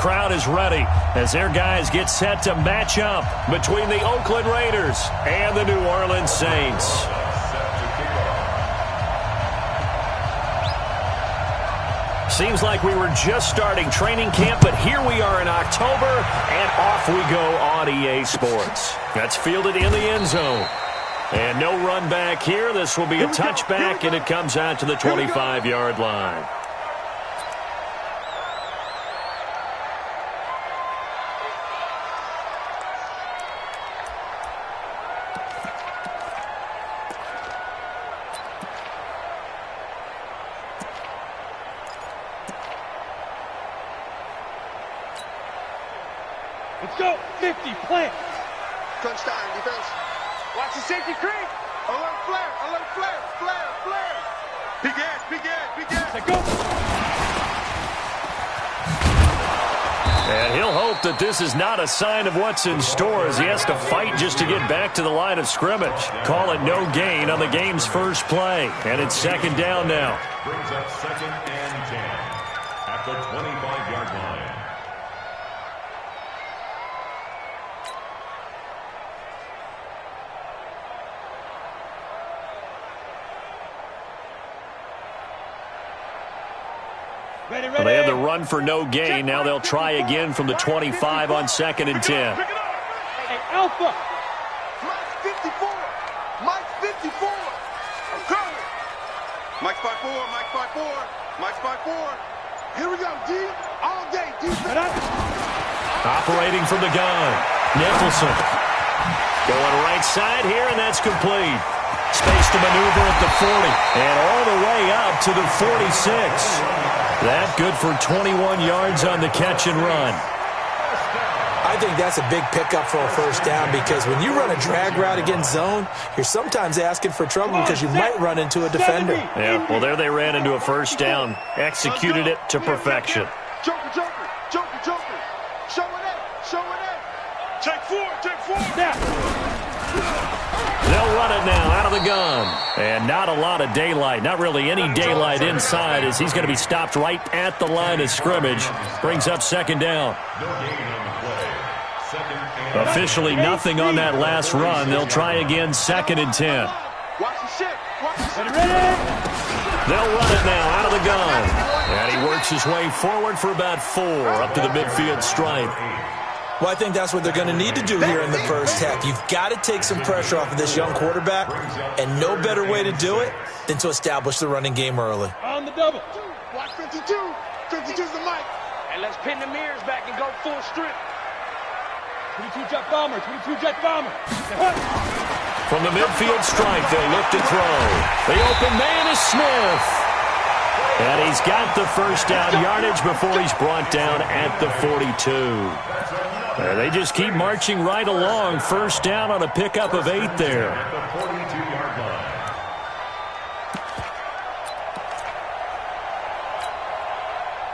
crowd is ready as their guys get set to match up between the Oakland Raiders and the New Orleans Saints. Seems like we were just starting training camp, but here we are in October, and off we go on EA Sports. That's fielded in the end zone. And no run back here. This will be a touchback, and it comes out to the 25-yard line. Let's go. 50, plant. Crunch time, defense. Watch the safety creep. Alert flare, alert flare, flare, flare. Big ass, big ass, big ass. Let's go. And he'll hope that this is not a sign of what's in store as he has to fight just to get back to the line of scrimmage. Call it no gain on the game's first play. And it's second down now. Brings up 2nd and 10 at the 25-yard line. Ready. Well, they had the run for no gain. Now they'll try again from the 25 on 2nd and 10. Hey, Alpha. Mike's 54. Mike's 54. I'm coming. Mike's 5'4", Mike's 5'4", Mike's 5'4". Here we go, D. All day, defense. Operating from the gun, Nicholson. Going right side here, and that's complete. Space to maneuver at the 40, and all the way up to the 46. That good for 21 yards on the catch and run. I think that's a big pickup for a first down because when you run a drag route against zone, you're sometimes asking for trouble because you might run into a defender. Yeah, well, there they ran into a first down. Executed it to perfection. Joker, joker, joker, joker. Show it up, show it up. Take four. Now. They'll run it now out of the gun. And not a lot of daylight, not really any daylight inside as he's going to be stopped right at the line of scrimmage. Brings up second down. Officially nothing on that last run. They'll try again 2nd and 10. Watch the shit. Ready. They'll run it now out of the gun. And he works his way forward for about 4 up to the midfield stripe. Well, I think that's what they're going to need to do here in the first half. You've got to take some pressure off of this young quarterback, and no better way to do it than to establish the running game early. On the double. Watch 52. 52's the mic. And let's pin the mirrors back and go full strip. 22 jet bomber. 22 jet bomber. From the midfield stripe, they'll look to throw. The open man is Smith. And he's got the first down yardage before he's brought down at the 42. They just keep marching right along. First down on a pickup of 8 there.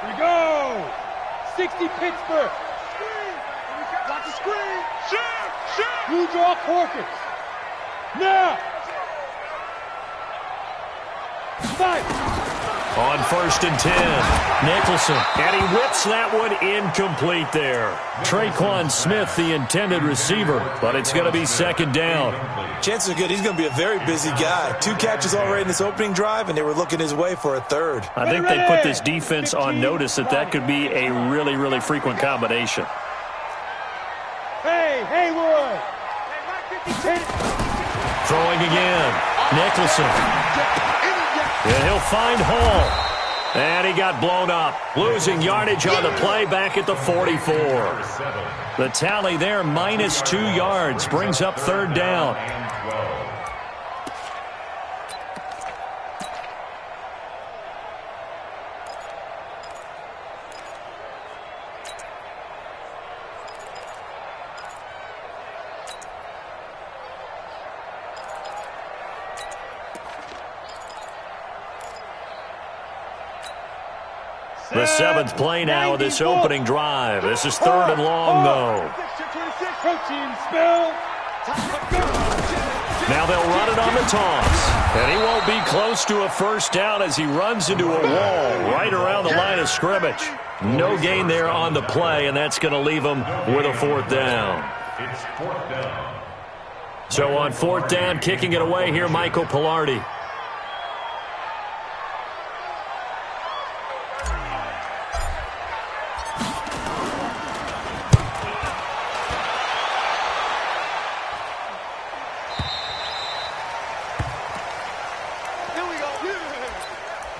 Here we go. 60 Pittsburgh. Watch the screen. Shoot. Blue draw Corkins. Now. 5. On 1st and 10, Nicholson. And he whips that one incomplete there. Traquan Smith, the intended receiver, but it's going to be second down. Chances are good he's going to be a very busy guy. 2 catches already in this opening drive, and they were looking his way for a 3rd. I think they put this defense on notice that could be a really, really frequent combination. Hey, Haywood. Throwing again. Nicholson. And he'll find Hall. And he got blown up. Losing yardage on the play back at the 44. The tally there, minus 2 yards. Brings up 3rd down. The 7th play now of this opening drive. This is 3rd and long, though. Protein spill. Now they'll run it on the toss. And he won't be close to a first down as he runs into a wall right around the line of scrimmage. No gain there on the play, and that's going to leave them with a 4th down. It's 4th down. So on 4th down, kicking it away here, Michael Pilardi.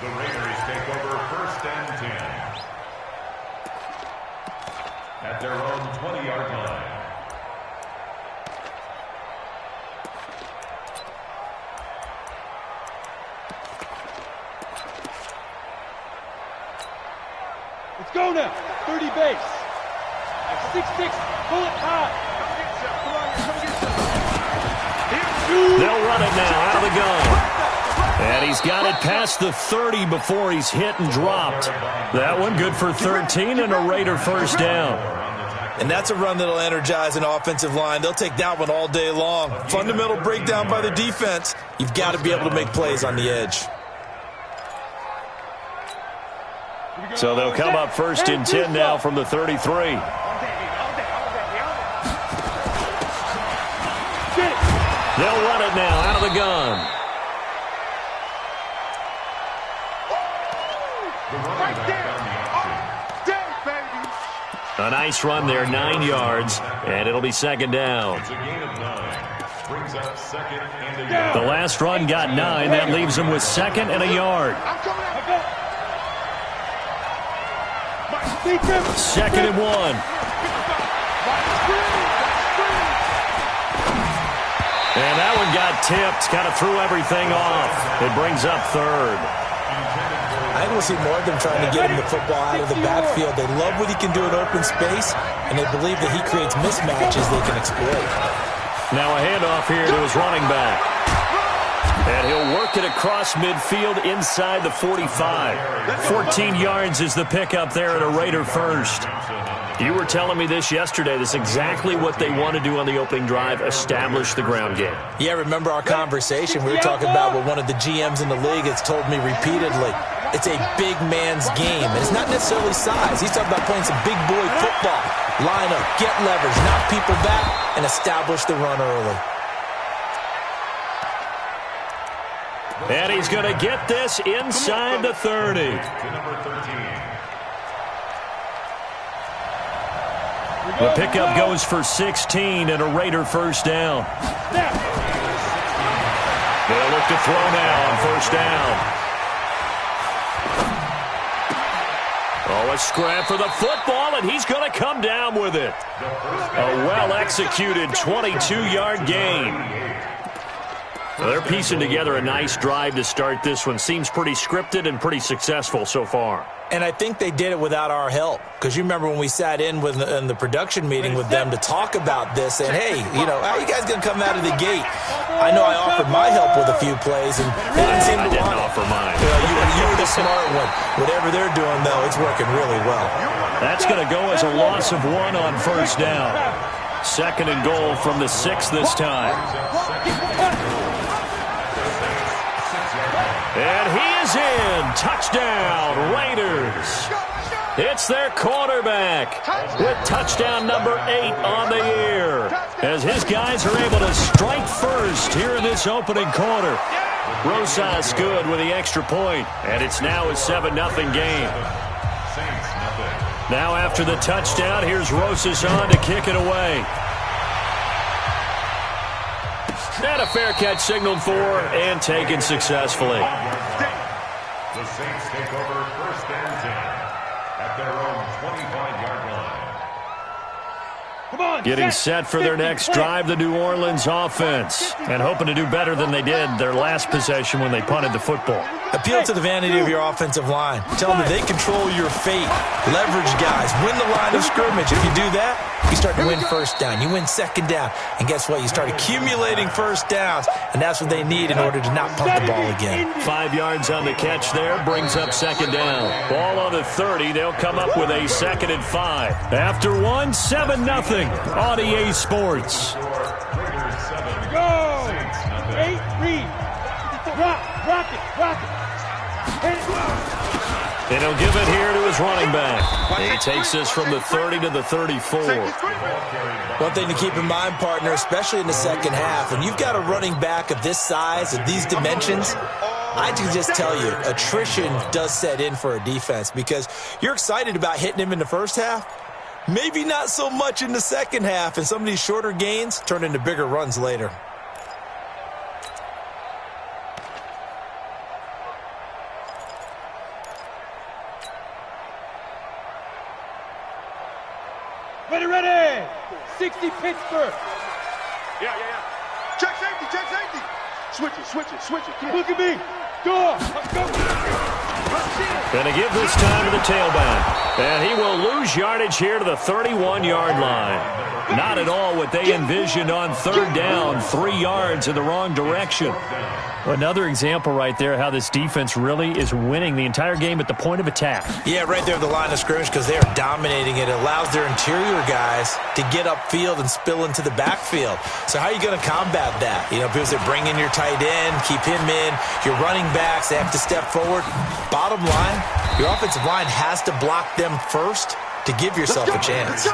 The Raiders take over 1st and 10. At their own 20-yard line. Let's go now. 30 base. At 6'6", pull it high. They'll run it now out of the gun. And he's got it past the 30 before he's hit and dropped. That one good for 13 and a Raider 1st down. And that's a run that'll energize an offensive line. They'll take that one all day long. Fundamental breakdown by the defense. You've got to be able to make plays on the edge. So they'll come up 1st and 10 now from the 33. They'll run it now out of the gun. A nice run there, 9 yards, and it'll be 2nd down. It's a gain of 9. Brings up 2nd and a yard. The last run got 9. That leaves him with 2nd and a yard. 2nd and 1. And that one got tipped, kind of threw everything off. It brings up 3rd. I think we'll see more of them trying to get him the football out of the backfield. They love what he can do in open space, and they believe that he creates mismatches they can exploit. Now a handoff here to his running back. And he'll work it across midfield inside the 45. 14 yards is the pickup there at a Raider 1st. You were telling me this yesterday. This is exactly what they want to do on the opening drive, establish the ground game. Yeah, remember our conversation? We were talking about what one of the GMs in the league has told me repeatedly. It's a big man's game, and it's not necessarily size. He's talking about playing some big boy football. Line up, get leverage, knock people back, and establish the run early. And he's going to get this inside the 30. To number 13. The pickup goes for 16 and a Raider 1st down. They'll look to throw now on 1st down. Oh, a scrap for the football, and he's going to come down with it. A well-executed 22-yard gain. So they're piecing together a nice drive to start this one. Seems pretty scripted and pretty successful so far. And I think they did it without our help. Because you remember when we sat in the production meeting with them to talk about this, saying, hey, you know, how are you guys going to come out of the gate? I know I offered my help with a few plays, and they didn't seem to want it. Offer mine. You were the smart one. Whatever they're doing, though, it's working really well. That's going to go as a loss of 1 on 1st down. 2nd and goal from the 6 this time. And he is in. Touchdown, Raiders. It's their quarterback with touchdown number 8 on the year as his guys are able to strike first here in this opening quarter. Rosas good with the extra point, and it's now a 7-0 game. Now after the touchdown, here's Rosas on to kick it away. And a fair catch signaled for and taken successfully. The Saints take over 1st and 10 at their own 25-yard line. Come on, Getting set for their next drive, the New Orleans offense, and hoping to do better than they did their last possession when they punted the football. Appeal to the vanity of your offensive line. Tell them that they control your fate. Leverage guys. Win the line of scrimmage. If you do that, you start to win 1st down. You win 2nd down. And guess what? You start accumulating 1st downs, and that's what they need in order to not punt the ball again. 5 yards on the catch there, brings up 2nd down. Ball on the 30. They'll come up with a 2nd and 5. After 1, 7-0 on EA Sports. Go! 8, read. Rock it. And he'll give it here to his running back. He takes this from the 30 to the 34. One thing to keep in mind, partner, especially in the second half, when you've got a running back of this size, of these dimensions, I can just tell you, attrition does set in for a defense because you're excited about hitting him in the first half. Maybe not so much in the second half, and some of these shorter gains turn into bigger runs later. Ready! 60 Pittsburgh. Yeah. Check safety. Switch it. Look at me. Go. Going to give this time to the tailback. And he will lose yardage here to the 31-yard line. Not at all what they envisioned on third down, 3 yards in the wrong direction. Another example right there how this defense really is winning the entire game at the point of attack. Yeah, right there at the line of scrimmage because they are dominating it. It allows their interior guys to get upfield and spill into the backfield. So how are you going to combat that? You know, people say bring in your tight end, keep him in. Your running backs, they have to step forward. Bottom line, your offensive line has to block them first to give yourself a chance.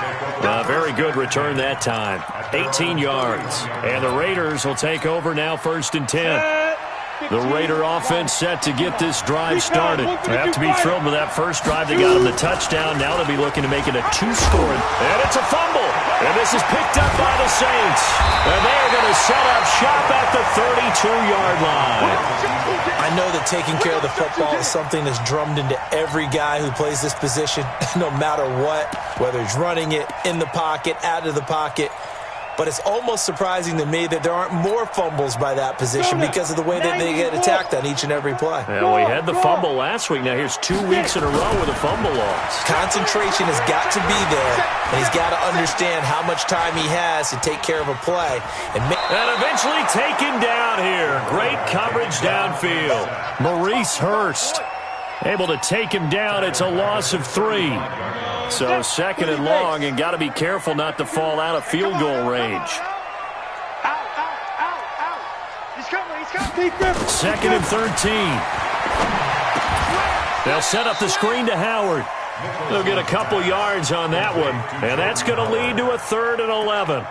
Very good return that time. 18 yards. And the Raiders will take over now 1st and 10. The Raider offense set to get this drive started. They have to be thrilled with that first drive. They got them the touchdown. Now they'll be looking to make it a 2-score. And it's a fumble. And this is picked up by the Saints. And they're going to set up shop at the 32-yard line. I know that taking care of the football is something that's drummed into every guy who plays this position, no matter what, whether he's running it, in the pocket, out of the pocket. But it's almost surprising to me that there aren't more fumbles by that position because of the way that they get attacked on each and every play. Well, we had the fumble last week. Now here's 2 weeks in a row with a fumble loss. Concentration has got to be there, and he's got to understand how much time he has to take care of a play. And eventually taken down here. Great coverage downfield. Maurice Hurst able to take him down. It's a loss of 3. So 2nd and long, and got to be careful not to fall out of field goal range. He's coming. 2nd and 13. They'll set up the screen to Howard. They'll get a couple yards on that one, and that's going to lead to a 3rd and 11.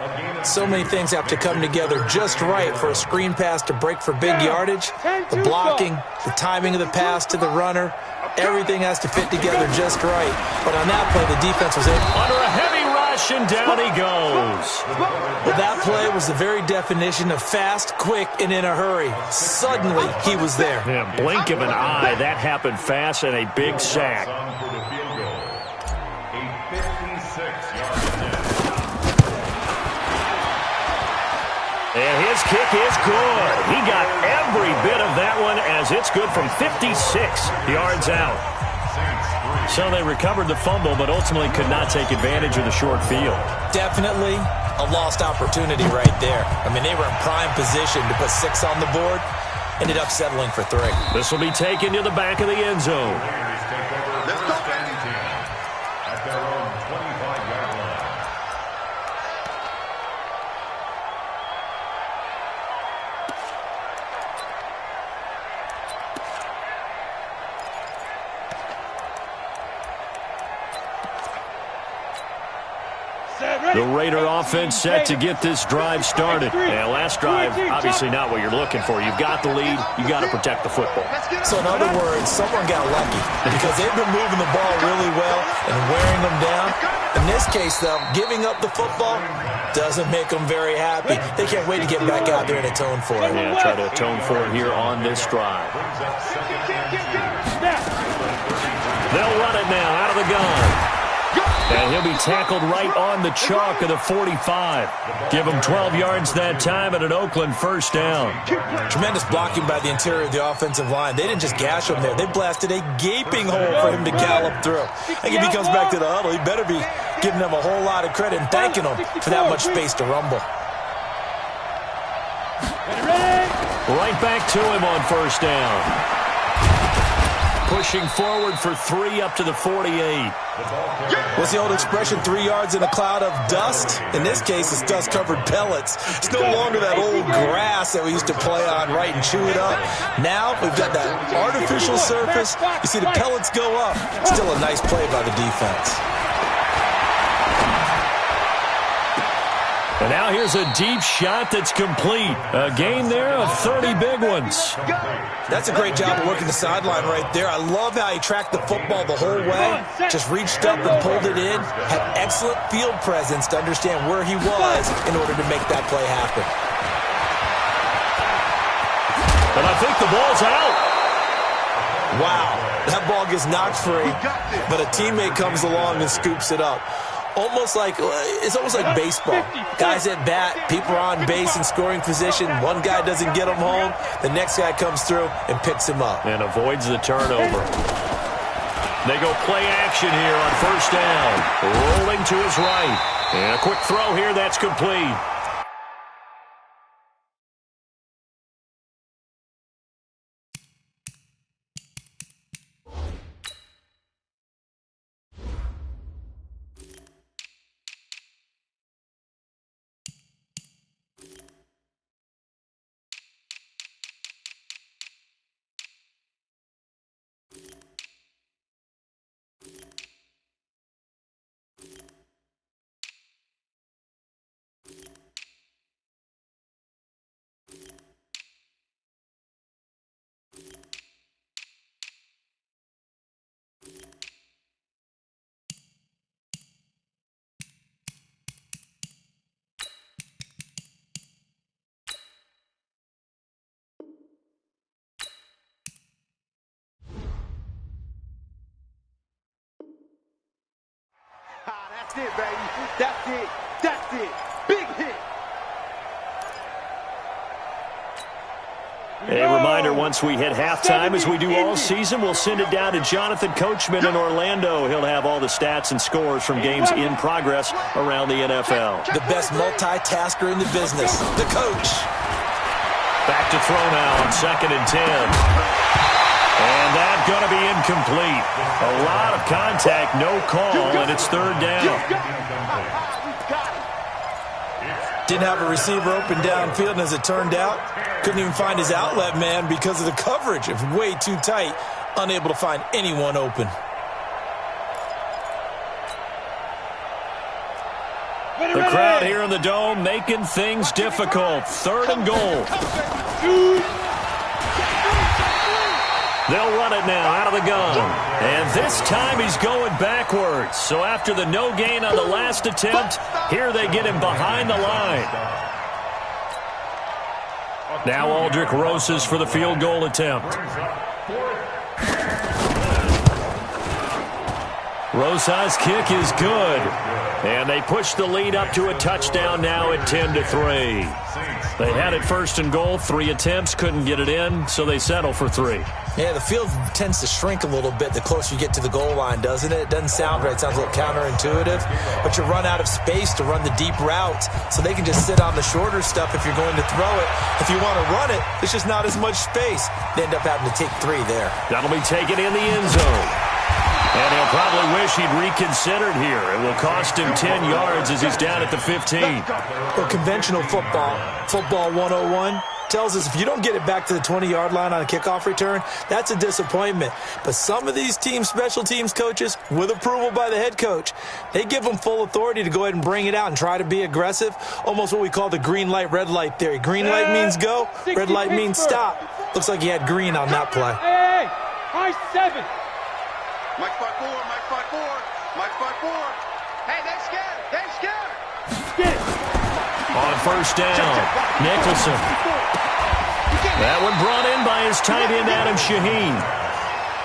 So many things have to come together just right for a screen pass to break for big yardage. The blocking, the timing of the pass to the runner, everything has to fit together just right. But on that play, the defense was able. Under a heavy rush, and down he goes. Well, that play was the very definition of fast, quick, and in a hurry. Suddenly, he was there. Yeah, blink of an eye. That happened fast, and a big sack. And his kick is good. He got every bit of that one as it's good from 56 yards out. So they recovered the fumble, but ultimately could not take advantage of the short field. Definitely a lost opportunity right there. I mean, they were in prime position to put 6 on the board. Ended up settling for 3. This will be taken to the back of the end zone. The Raider offense set to get this drive started. And last drive, obviously not what you're looking for. You've got the lead. You got to protect the football. So in other words, someone got lucky because they've been moving the ball really well and wearing them down. In this case, though, giving up the football doesn't make them very happy. They can't wait to get back out there and atone for it. Yeah, try to atone for it here on this drive. They'll run it now out of the gun. And he'll be tackled right on the chalk of the 45. Give him 12 yards that time at an Oakland first down. Tremendous blocking by the interior of the offensive line. They didn't just gash him there. They blasted a gaping hole for him to gallop through. I think if he comes back to the huddle, he better be giving them a whole lot of credit and thanking them for that much space to rumble. Right back to him on first down. pushing forward for 3 up to the 48. What's the old expression, 3 yards in a cloud of dust? In this case, it's dust-covered pellets. It's no longer that old grass that we used to play on, right, and chew it up. Now we've got that artificial surface. You see the pellets go up. Still a nice play by the defense. And now here's a deep shot that's complete. A gain there of 30 big ones. That's a great job of working the sideline right there. I love how he tracked the football the whole way. Just reached up and pulled it in. Had excellent field presence to understand where he was in order to make that play happen. And I think the ball's out. Wow, that ball gets knocked free, but a teammate comes along and scoops it up. It's almost like baseball. Guys at bat, people are on base in scoring position. One guy doesn't get him home. The next guy comes through and picks him up. And avoids the turnover. They go play action here on first down. Rolling to his right. And a quick throw here, that's complete. That's it, baby. That's it. That's it. Big hit. A reminder, once we hit halftime, as we do all season, we'll send it down to Jonathan Coachman in Orlando. He'll have all the stats and scores from games in progress around the NFL. The best multitasker in the business, the coach. Back to throw now on 2nd and 10. And that's going to be incomplete. A lot of contact, no call, and it's 3rd down. Didn't have a receiver open downfield, and as it turned out, couldn't even find his outlet man because of the coverage. It was way too tight, unable to find anyone open. The crowd here in the Dome making things difficult. 3rd and goal. They'll run it now out of the gun. And this time he's going backwards. So after the no gain on the last attempt, here they get him behind the line. Now Aldrick Rosas for the field goal attempt. Rosas' kick is good. And they push the lead up to a touchdown now at 10-3. They had it 1st and goal, 3 attempts, couldn't get it in, so they settle for 3. Yeah, the field tends to shrink a little bit the closer you get to the goal line, doesn't it? It doesn't sound right. It sounds a little counterintuitive. But you run out of space to run the deep routes, so they can just sit on the shorter stuff if you're going to throw it. If you want to run it, there's just not as much space. They end up having to take 3 there. That'll be taken in the end zone. And he'll probably wish he'd reconsidered here. It will cost him 10 yards as he's down at the 15. Well, conventional football 101, tells us if you don't get it back to the 20-yard line on a kickoff return, that's a disappointment. But some of these teams, special teams coaches, with approval by the head coach, they give them full authority to go ahead and bring it out and try to be aggressive, almost what we call the green light, red light theory. Green light means go, red light means stop. Looks like he had green on that play. Hey, high 7. Mike 5-4, Mike 5-4, Mike 5-4. Hey, they're scared. They're scared. Get it. On first down, Nicholson. That one brought in by his tight end, Adam Shaheen.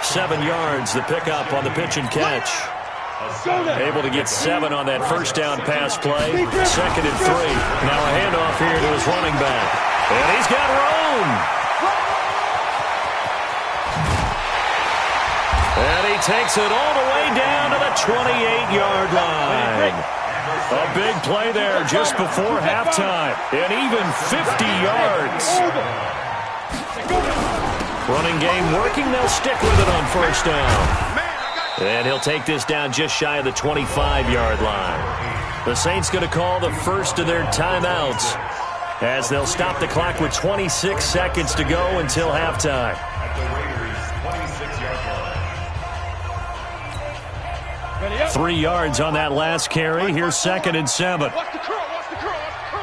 7 yards, the pickup on the pitch and catch. Able to get 7 on that first down pass play. 2nd and 3. Now a handoff here to his running back. And he's got room. And he takes it all the way down to the 28-yard line. A big play there just before halftime. And even 50 yards. Running game working. They'll stick with it on first down. And he'll take this down just shy of the 25-yard line. The Saints going to call the first of their timeouts as they'll stop the clock with 26 seconds to go until halftime. At the Raiders' 26-yard line. 3 yards on that last carry. Here's 2nd and 7. Watch the curl, watch the curl, watch the curl.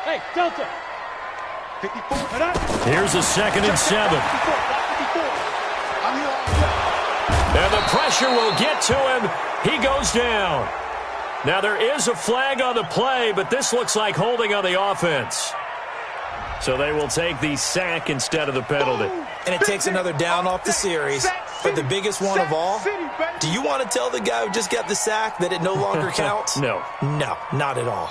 Hey, Delta. 54. Here's a 2nd and 7. I'm here all day. And the pressure will get to him. He goes down. Now there is a flag on the play, but this looks like holding on the offense. So they will take the sack instead of the penalty. And it takes another down off the series. But the biggest one of all, do you want to tell the guy who just got the sack that it no longer counts? No. No, not at all.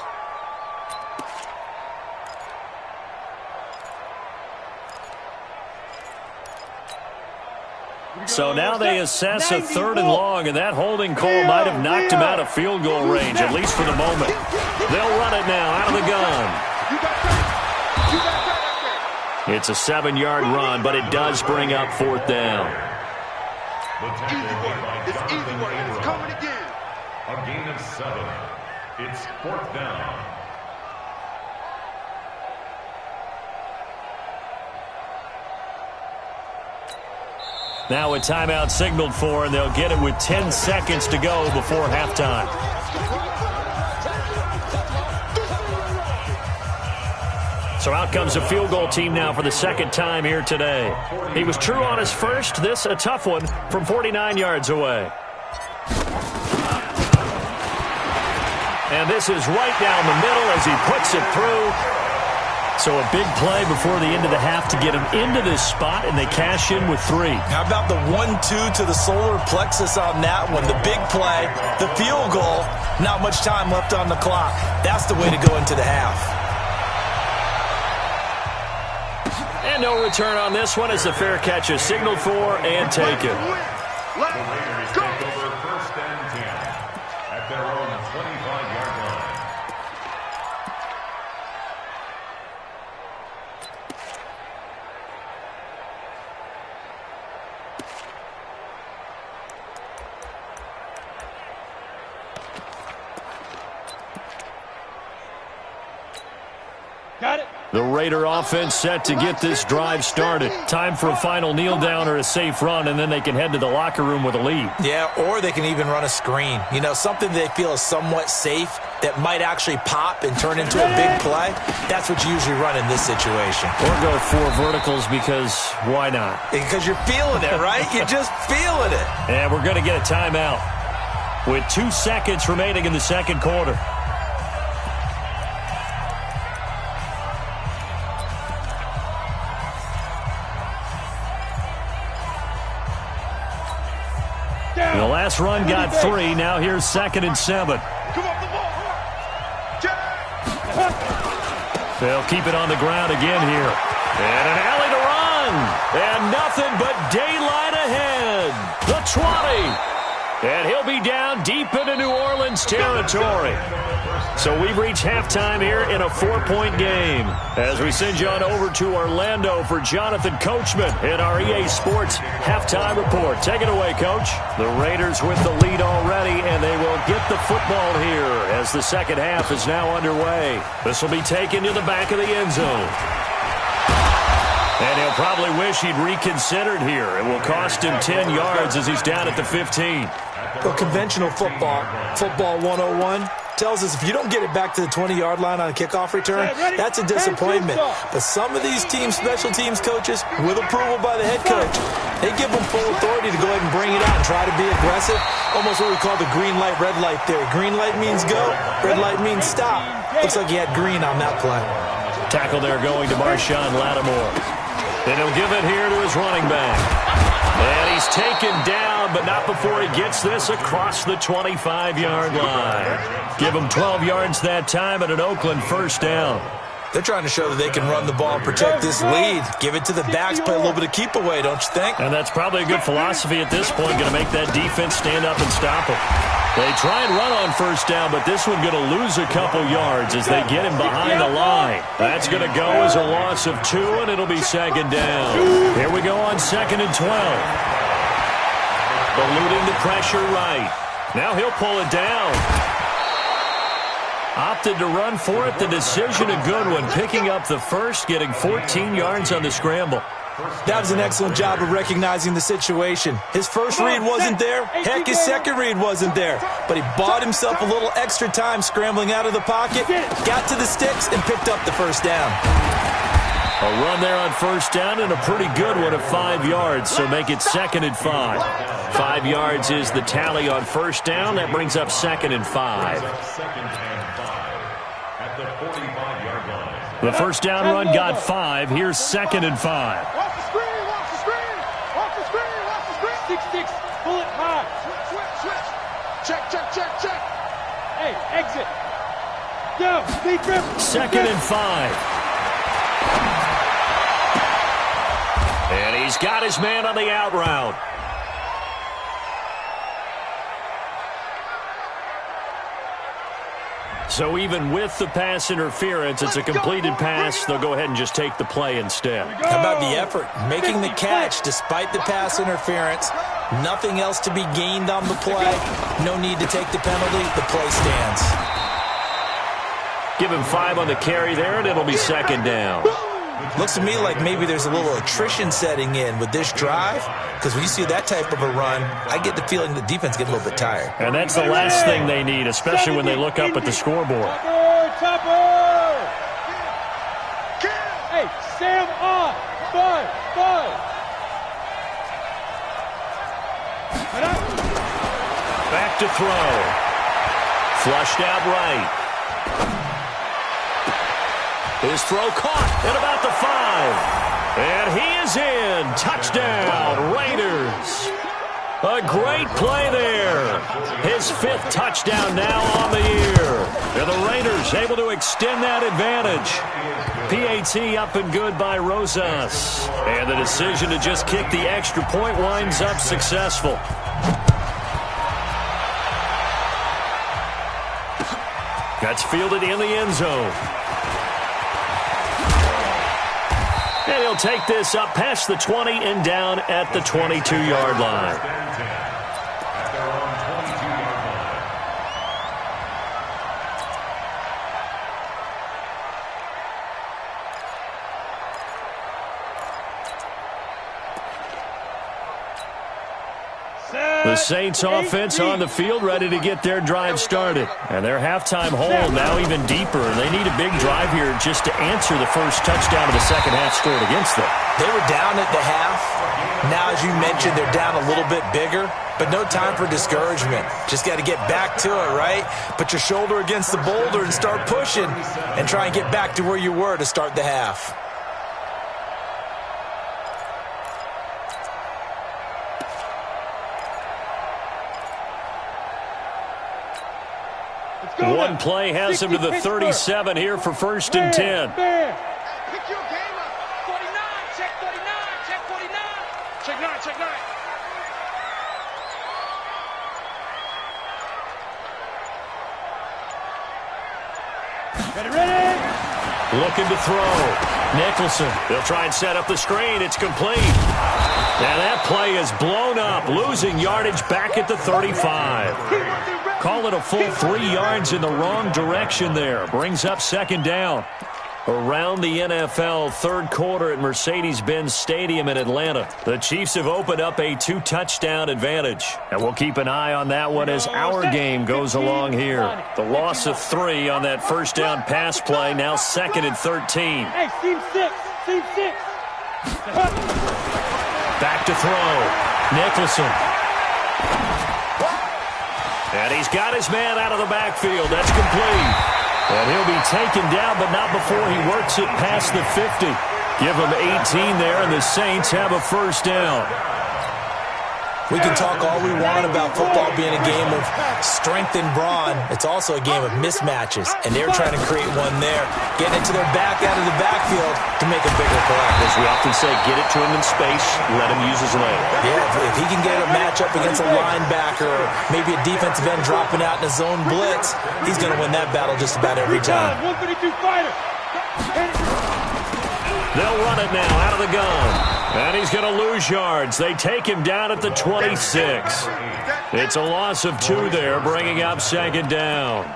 So now they assess a 3rd and long, and that holding call might have knocked him out of field goal range, at least for the moment. They'll run it now out of the gun. It's a 7-yard run, but it does bring up 4th down. It's easy work. It's coming again. A gain of 7. It's 4th down. Now a timeout signaled for, and they'll get it with 10 seconds to go before halftime. So out comes the field goal team now for the 2nd time here today. He was true on his first. This a tough one from 49 yards away. And this is right down the middle as he puts it through. So a big play before the end of the half to get him into this spot, and they cash in with 3. How about the 1-2 to the solar plexus on that one? The big play, the field goal, not much time left on the clock. That's the way to go into the half. And no return on this one as the fair catch is signaled for and taken. The Raiders take over 1st and 10 at their own 25-yard line. Got it. The Raider offense set to get this drive started. Time for a final kneel down or a safe run, and then they can head to the locker room with a lead. Yeah, or they can even run a screen. You know, something they feel is somewhat safe that might actually pop and turn into a big play. That's what you usually run in this situation. Or go 4 verticals because why not? Because you're feeling it, right? You're just feeling it. And we're going to get a timeout with 2 seconds remaining in the 2nd quarter. The last run got 3. Now here's 2nd and 7. Come off the ball. They'll keep it on the ground again here. And an alley to run. And nothing but daylight ahead. The 20. And he'll be down deep into New Orleans territory. So we've reached halftime here in a 4-point game. As we send you on over to Orlando for Jonathan Coachman in our EA Sports halftime report. Take it away, Coach. The Raiders with the lead already, and they will get the football here as the 2nd half is now underway. This will be taken to the back of the end zone. And he'll probably wish he'd reconsidered here. It will cost him 10 yards as he's down at the 15. Well, conventional football 101, tells us if you don't get it back to the 20-yard line on a kickoff return, that's a disappointment. But some of these special teams coaches, with approval by the head coach, they give them full authority to go ahead and bring it out and try to be aggressive. Almost what we call the green light, red light theory. Green light means go, red light means stop. Looks like he had green on that play. Tackle there going to Marshawn Lattimore. And he'll give it here to his running back. And he's taken down, but not before he gets this across the 25-yard line. Give him 12 yards that time and an Oakland first down. They're trying to show that they can run the ball and protect this lead. Give it to the backs, play a little bit of keep away, don't you think? And that's probably a good philosophy at this point, going to make that defense stand up and stop him. They try and run on first down, but this one going to lose a couple yards as they get him behind the line. That's going to go as a loss of 2, and it'll be second down. Here we go on 2nd and 12. Eluding the pressure right. Now he'll pull it down. Opted to run for it. The decision a good one. Picking up the first, getting 14 yards on the scramble. That was an excellent job of recognizing the situation. His first read wasn't there. Heck, his second read wasn't there. But he bought himself a little extra time scrambling out of the pocket, got to the sticks, and picked up the first down. A run there on first down and a pretty good one of 5 yards, so make it 2nd and 5. 5 yards is the tally on first down. That brings up 2nd and 5. At the 45-yard line. The first down run got 5. Here's 2nd and 5. Watch the screen, watch the screen, watch the screen, watch the screen. 6-6, pull it high. Switch. Check. Hey, exit. Go, speed grip. 2nd and 5. And he's got his man on the out route. So even with the pass interference, it's a completed pass. They'll go ahead and just take the play instead. How about the effort? Making the catch despite the pass interference. Nothing else to be gained on the play. No need to take the penalty. The play stands. Give him 5 on the carry there, and it'll be 2nd down. Looks to me like maybe there's a little attrition setting in with this drive, because when you see that type of a run, I get the feeling the defense gets a little bit tired. And that's the last thing they need, especially when they look up at the scoreboard. Topper! Hey, Sam on. 5. Back to throw. Flushed out right. His throw caught at about the 5. And he is in. Touchdown, Raiders. A great play there. His 5th touchdown now on the year. And the Raiders able to extend that advantage. PAT up and good by Rosas. And the decision to just kick the extra point winds up successful. That's fielded in the end zone. And he'll take this up past the 20 and down at the 22-yard line. At their own 22-yard line. The Saints offense on the field ready to get their drive started. And their halftime hole now even deeper. They need a big drive here just to answer the first touchdown of the second half scored against them. They were down at the half. Now, as you mentioned, they're down a little bit bigger, but no time for discouragement. Just got to get back to it, right? Put your shoulder against the boulder and start pushing and try and get back to where you were to start the half. One play has him to the 37 here for 1st and 10. Pick your game up. 49, check 49. Check 9. Ready? Looking to throw. Nicholson. They'll try and set up the screen. It's complete. And that play is blown up, losing yardage back at the 35. Call it a full 3 yards in the wrong direction there. Brings up 2nd down. Around the NFL, 3rd quarter at Mercedes-Benz Stadium in Atlanta. The Chiefs have opened up a 2-touchdown advantage. And we'll keep an eye on that one as our game goes along here. The loss of 3 on that first down pass play, now 2nd and 13. Hey, team 6. Back to throw. Nicholson. And he's got his man out of the backfield. That's complete. And he'll be taken down, but not before he works it past the 50. Give him 18 there, and the Saints have a first down. We can talk all we want about football being a game of strength and brawn. It's also a game of mismatches, and they're trying to create one there, getting it to their back out of the backfield to make a bigger play. As we often say, get it to him in space, let him use his leg. Yeah, if he can get a matchup against a linebacker or maybe a defensive end dropping out in a zone blitz, he's going to win that battle just about every time. 132 fighter. They'll run it now out of the gun. And he's going to lose yards. They take him down at the 26. It's a loss of 2 there, bringing up second down.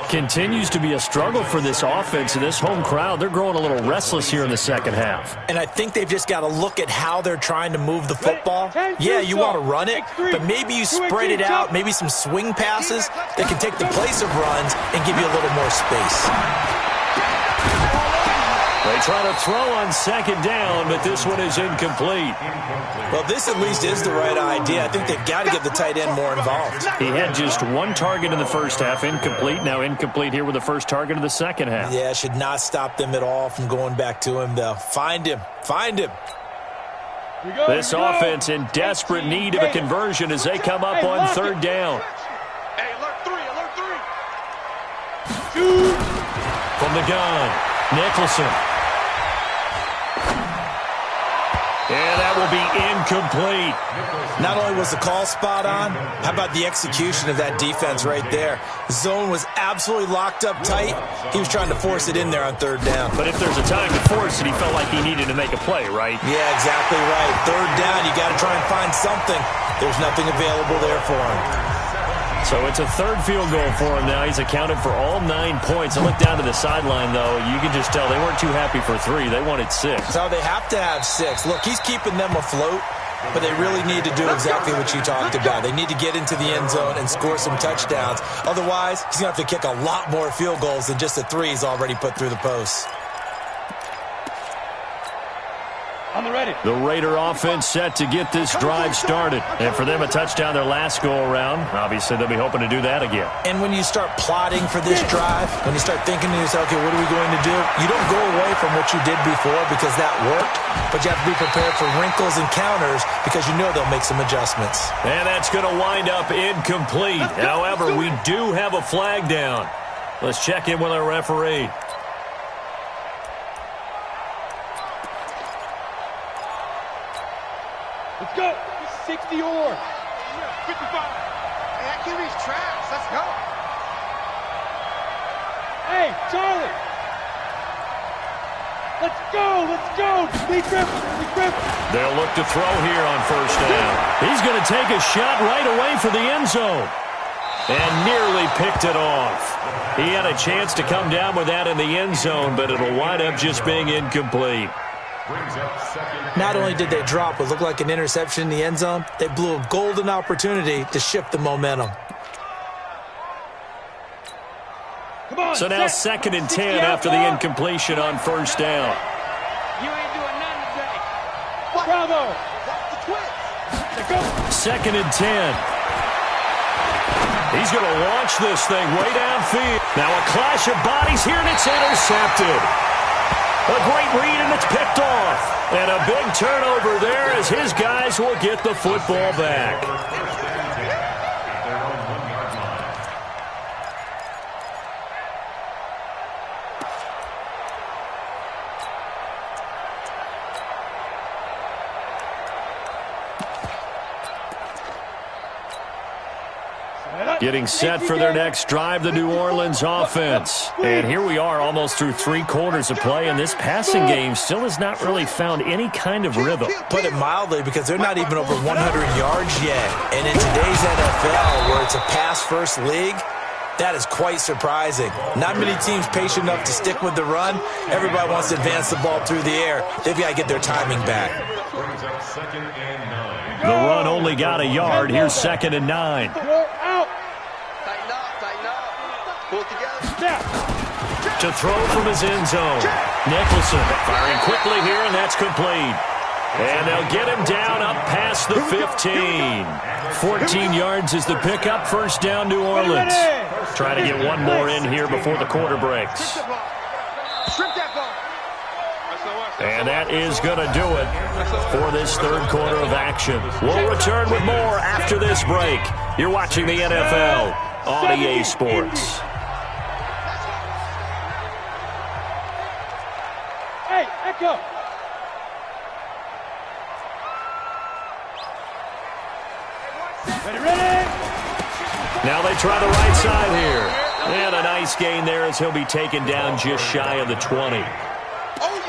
Continues to be a struggle for this offense and this home crowd. They're growing a little restless here in the second half. And I think they've just got to look at how they're trying to move the football. Yeah, you want to run it, but maybe you spread it out, maybe some swing passes that can take the place of runs and give you a little more space. They try to throw on second down, but this one is incomplete. Well, this at least is the right idea. I think they've got to get the tight end more involved. He had just 1 target in the first half, incomplete. Now incomplete here with the first target of the second half. Yeah, should not stop them at all from going back to him, though. Find him. Find him. This offense in desperate need of a conversion as they come up on third down. Hey, alert 3, alert 3. Shoot. From the gun, Nicholson. And that will be incomplete. Not only was the call spot on, how about the execution of that defense right there? Zone was absolutely locked up tight. He was trying to force it in there on third down. But if there's a time to force it, he felt like he needed to make a play, right? Yeah, exactly right. Third down, you got to try and find something. There's nothing available there for him. So it's a third field goal for him now. He's accounted for all 9 points. I look down to the sideline, though. You can just tell they weren't too happy for 3. They wanted 6. So they have to have 6. Look, he's keeping them afloat, but they really need to do exactly what you talked about. They need to get into the end zone and score some touchdowns. Otherwise, he's going to have to kick a lot more field goals than just the 3 he's already put through the posts. On the ready. The Raider offense set to get this drive started. And for them, a touchdown their last go-around. Obviously, they'll be hoping to do that again. And when you start plotting for this drive, when you start thinking to yourself, okay, what are we going to do? You don't go away from what you did before because that worked, but you have to be prepared for wrinkles and counters because you know they'll make some adjustments. And that's going to wind up incomplete. However, we do have a flag down. Let's check in with our referee. Let's go. 60 or 55. Hey, that QB's trash. Let's go. Hey, Charlie. Let's go. Let's go. Lee Griffin. They'll look to throw here on first down. He's going to take a shot right away for the end zone. And nearly picked it off. He had a chance to come down with that in the end zone, but it'll wind up just being incomplete. Not only did they drop what looked like an interception in the end zone, they blew a golden opportunity to shift the momentum. Come on, so now second and 10 after the incompletion on first down. You ain't doing nothing today. Bravo. That's the twins. Go. Second and 10. He's going to launch this thing way downfield. Now a clash of bodies here, and it's intercepted. A great read, and it's picked off. And a big turnover there as his guys will get the football back. Getting set for their next drive, the New Orleans offense. And here we are almost through 3 quarters of play, and this passing game still has not really found any kind of rhythm. Put it mildly, because they're not even over 100 yards yet. And in today's NFL, where it's a pass-first league, that is quite surprising. Not many teams patient enough to stick with the run. Everybody wants to advance the ball through the air. They've got to get their timing back. The run only got a yard. Here's second and 9. Pull it together. To throw from his end zone. Nicholson firing quickly here, and that's complete. And they'll get him down up past the 15. 14 yards is the pickup. First down, New Orleans. Trying to get one more in here before the quarter breaks. Strip that ball. And that is going to do it for this third quarter of action. We'll return with more after this break. You're watching the NFL on EA Sports. Hey, Echo. Ready? Now they try the right side here. And a nice gain there as he'll be taken down just shy of the 20.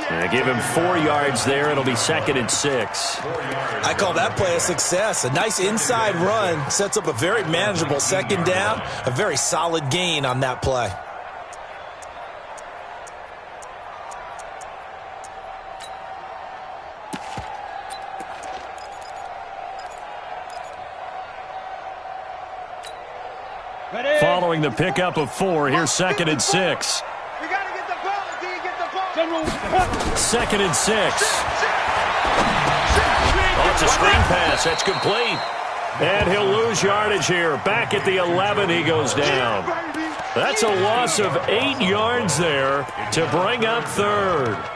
And give him 4 yards there. It'll be 2nd and 6. I call that play a success. A nice inside run sets up a very manageable 2nd down. A very solid gain on that play. Following the pickup of 4, here's 2nd and 6. We got to get the ball, D. Get the ball. 2nd and 6. Oh, it's a screen pass. That's complete. And he'll lose yardage here. Back at the 11, he goes down. That's a loss of 8 yards there to bring up 3rd.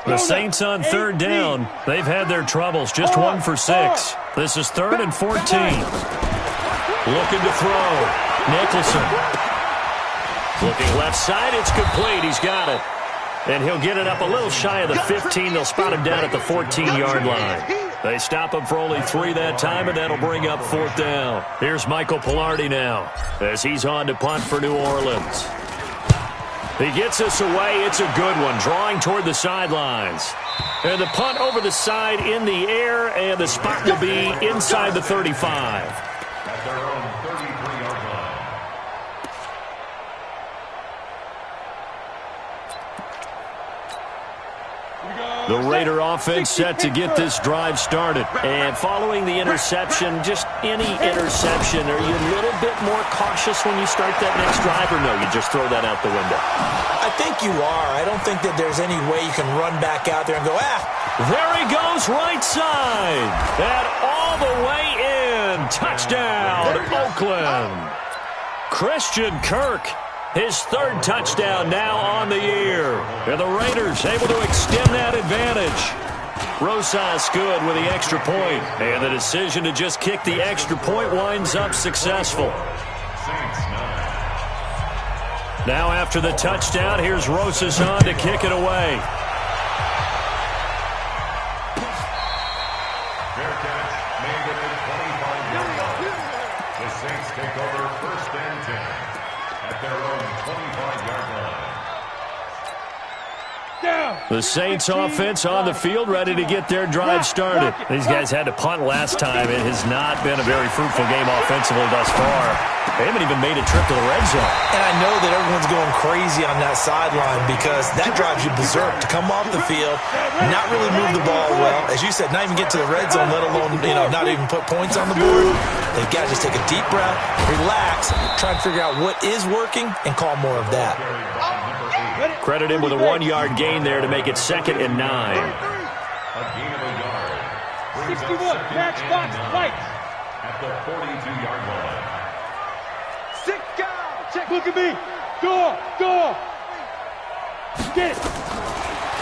The Saints on 3rd down. They've had their troubles. Just 1 for 6. This is 3rd and 14. Looking to throw. Nicholson. Looking left side. It's complete. He's got it. And he'll get it up a little shy of the 15. They'll spot him down at the 14-yard line. They stop him for only 3 that time, and that'll bring up 4th down. Here's Michael Pilardi now as he's on to punt for New Orleans. He gets this away. It's a good one, drawing toward the sidelines. And the punt over the side in the air, and the spot will be inside the 35. At their own 33-yard line. The Raider offense set to get this drive started. And following the interception, just any interception, are you a little bit more cautious when you start that next drive, or no, you just throw that out the window? I think you are. I don't think that there's any way you can run back out there and go, There he goes, right side. And all the way in. Touchdown, Oakland. Christian Kirk. His 3rd touchdown now on the year. And the Raiders able to extend that advantage. Rosas good with the extra point. And the decision to just kick the extra point winds up successful. Now after the touchdown, here's Rosas on to kick it away. Fair catch made at the 25-yard line. The Saints take over 1st and 10. At their own 25-yard line. The Saints offense on the field ready to get their drive started. These guys had to punt last time. It has not been a very fruitful game offensively thus far. They haven't even made a trip to the red zone. And I know that everyone's going crazy on that sideline because that drives you berserk to come off the field, not really move the ball well. As you said, not even get to the red zone, let alone, not even put points on the board. They've got to just take a deep breath, relax, try and figure out what is working, and call more of that. Credit him with a 1-yard gain there to make it 2nd and 9. A gain of a yard. 61, match box, lights. At the 42-yard line. Sit down. Check. Look at me. Door. Get it.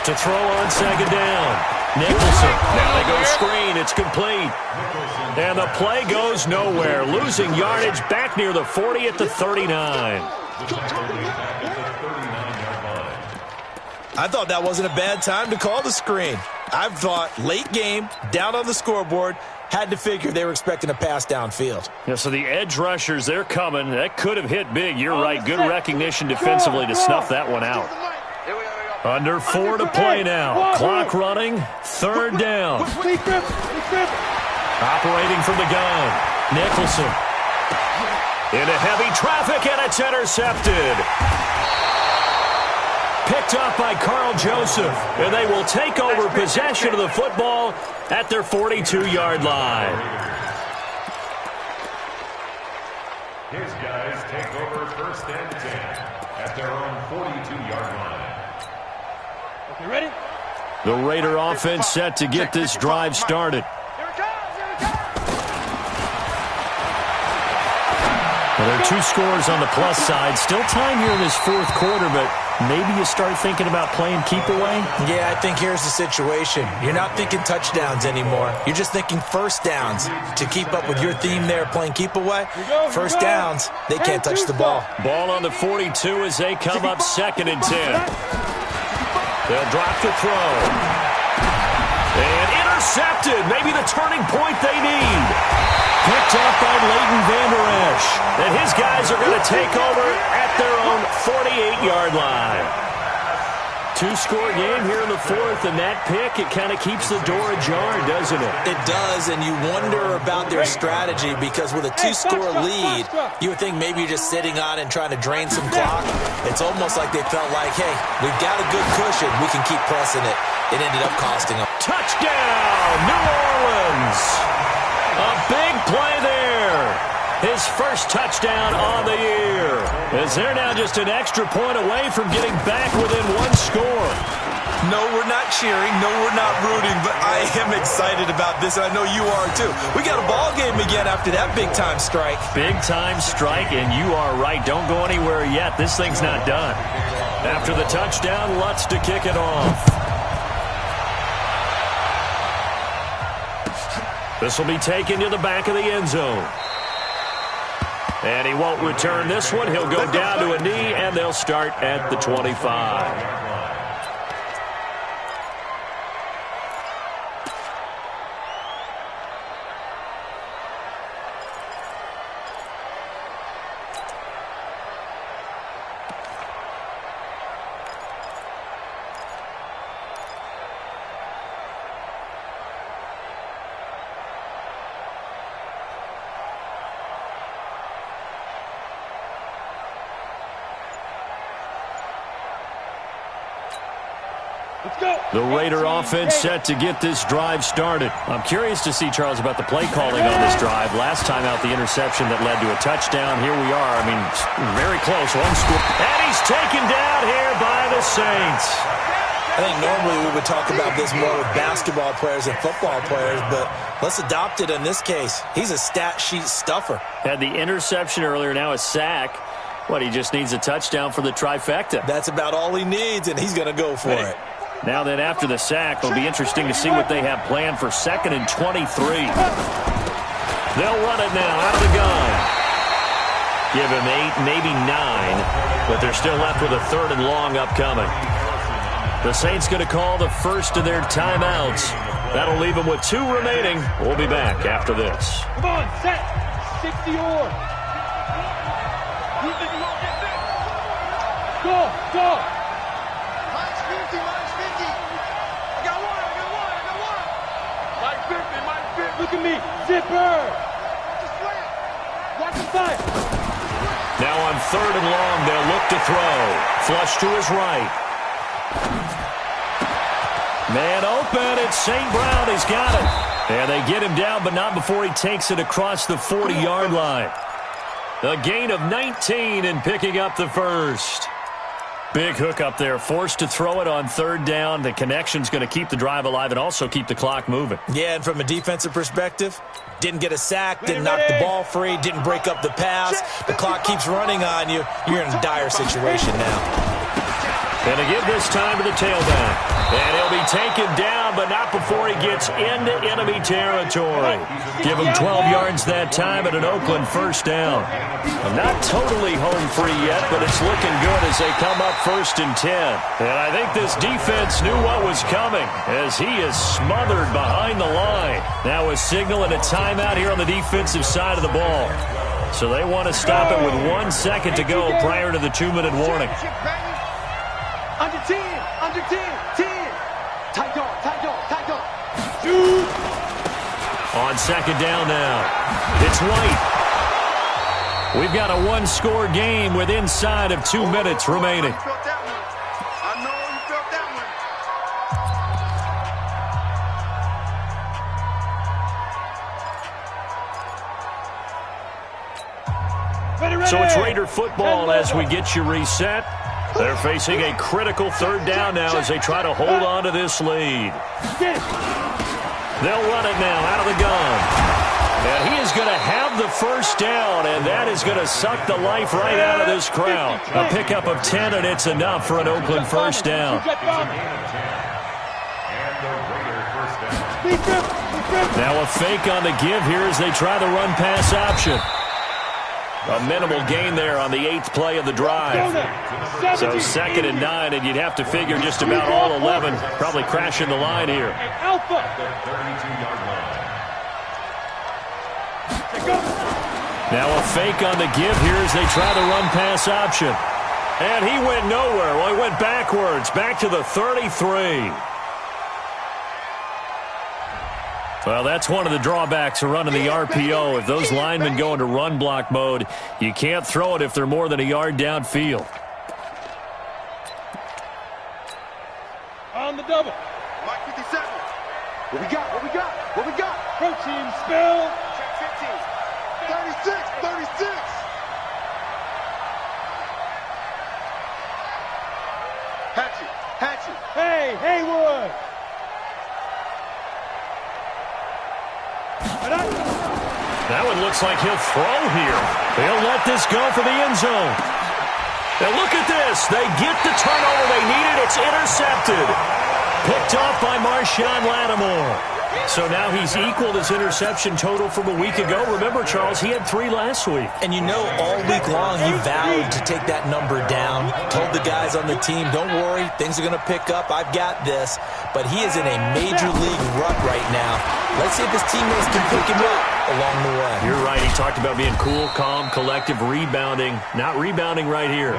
To throw on 2nd down. Nicholson. Now they go screen. It's complete. And the play goes nowhere. Losing yardage back near the 40 at the 39. I thought that wasn't a bad time to call the screen. I thought late game, down on the scoreboard, had to figure they were expecting a pass downfield. Yeah, so the edge rushers, they're coming. That could have hit big. You're right. Good recognition defensively to snuff that one out. Under 4 to play now. Clock running. 3rd down. Operating from the gun. Nicholson. Into heavy traffic, and it's intercepted. Picked up by Carl Joseph, and they will take over possession of the football at their 42-yard line. His guys take over 1st and 10 at their own 42-yard line. Okay, ready? The Raider offense set to get this drive started. And There are 2 scores on the plus side. Still time here in this fourth quarter, but maybe you start thinking about playing keep away? Yeah, I think here's the situation. You're not thinking touchdowns anymore. You're just thinking first downs. To keep up with your theme there, playing keep away, first downs, they can't touch the ball. Ball on the 42 as they come up 2nd and 10. They'll drop the throw. And intercepted. Maybe the turning point they need. Picked up by Leighton Vander Esch. And his guys are going to take over at their own 48-yard line. 2-score game here in the fourth, and that pick, it kind of keeps the door ajar, doesn't it? It does, and you wonder about their strategy because with a 2-score lead, you would think maybe you're just sitting on and trying to drain some clock. It's almost like they felt like, hey, we've got a good cushion. We can keep pressing it. It ended up costing them. Touchdown, New Orleans! A big play there. His first touchdown on the year. As they're now just an extra point away from getting back within 1 score. No, we're not cheering. No, we're not rooting, but I am excited about this, and I know you are too. We got a ball game again after that big-time strike. Big-time strike, and you are right. Don't go anywhere yet. This thing's not done. After the touchdown, Lutz to kick it off. This will be taken to the back of the end zone. And he won't return this one. He'll go down to a knee, and they'll start at the 25. The Raider offense set to get this drive started. I'm curious to see, Charles, about the play calling on this drive. Last time out, the interception that led to a touchdown. Here we are. I mean, very close. 1 score. And he's taken down here by the Saints. I think normally we would talk about this more with basketball players and football players, but let's adopt it in this case. He's a stat sheet stuffer. Had the interception earlier, now a sack. What, he just needs a touchdown for the trifecta. That's about all he needs, and he's going to go for it. Now then, after the sack, it'll be interesting to see what they have planned for 2nd and 23. They'll run it now out of the gun. Give him 8, maybe 9, but they're still left with a 3rd and long upcoming. The Saints going to call the first of their timeouts. That'll leave them with 2 remaining. We'll be back after this. Come on, set. 60-or. Go. Look at me, zipper! Watch the fire! Now on 3rd and long, they'll look to throw. Flush to his right. Man open, it's St. Brown, he's got it. And they get him down, but not before he takes it across the 40-yard line. A gain of 19 and picking up the first. Big hook up there, forced to throw it on 3rd down. The connection's going to keep the drive alive and also keep the clock moving. Yeah, and from a defensive perspective, didn't get a sack, didn't knock the ball free, didn't break up the pass. The clock keeps running on you. You're in a dire situation now. And to give this time to the tailback. And he'll be taken down, but not before he gets into enemy territory. Give him 12 yards that time at an Oakland first down. Not totally home free yet, but it's looking good as they come up 1st and 10. And I think this defense knew what was coming as he is smothered behind the line. Now a signal and a timeout here on the defensive side of the ball. So they want to stop it with 1 second to go prior to the 2-minute warning. Under 10, under 10, 10. Tight dog. Shoot. On 2nd down now, it's White. We've got a 1-score game with inside of 2 minutes remaining. I know you felt that Ready. So it's Raider football as we get you reset. They're facing a critical 3rd down now as they try to hold on to this lead. They'll run it now out of the gun. And he is going to have the first down, and that is going to suck the life right out of this crowd. A pickup of 10, and it's enough for an Oakland first down. Now a fake on the give here as they try the run-pass option. A minimal gain there on the 8th play of the drive. So 2nd and 9, and you'd have to figure just about all 11 probably crashing the line here. Now a fake on the give here as they try the run-pass option. And he went nowhere. Well, he went backwards, back to the 33. Well, that's one of the drawbacks of running the RPO. If those linemen go into run block mode, you can't throw it if they're more than a yard downfield. On the double. Mike 57. What we got? What we got? What we got? Protein spill. Check 15. 36. Hatchet. Hey, Haywood. That one looks like he'll throw here. They'll let this go for the end zone. Now look at this. They get the turnover they needed. It's intercepted. Picked off by Marshawn Lattimore. So now he's equaled his interception total from a week ago. Remember, Charles, he had 3 last week. And you know, all week long he vowed to take that number down. Told the guys on the team, don't worry, things are going to pick up. I've got this. But he is in a major league rut right now. Let's see if his teammates can pick him up along the way. You're right. He talked about being cool, calm, collective, rebounding. Not rebounding right here.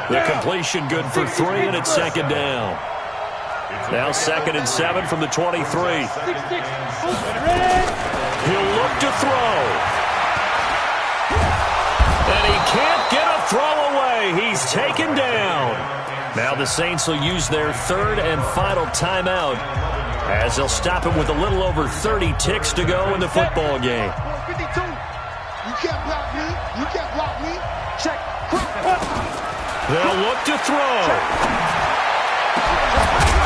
The completion good for 3, and it's 2nd down. Now 2nd and 7 from the 23. He'll look to throw. And he can't get a throw away. He's taken down. Now the Saints will use their 3rd and final timeout as they'll stop him with a little over 30 ticks to go in the football game. 52. You can't block me. You can't block me. Check. They'll look to throw.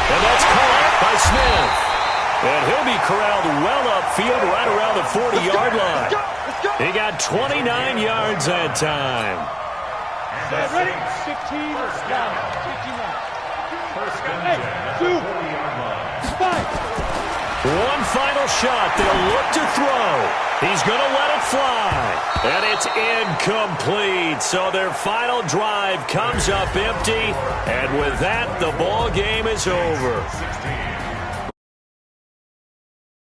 And that's caught by Smith. And he'll be corralled well upfield right around the 40-yard line. He got 29 yards that time. Ready? 15 is down. 15 2 5. One final shot. They'll look to throw. He's going to let it fly. And it's incomplete. So their final drive comes up empty. And with that, the ball game is over.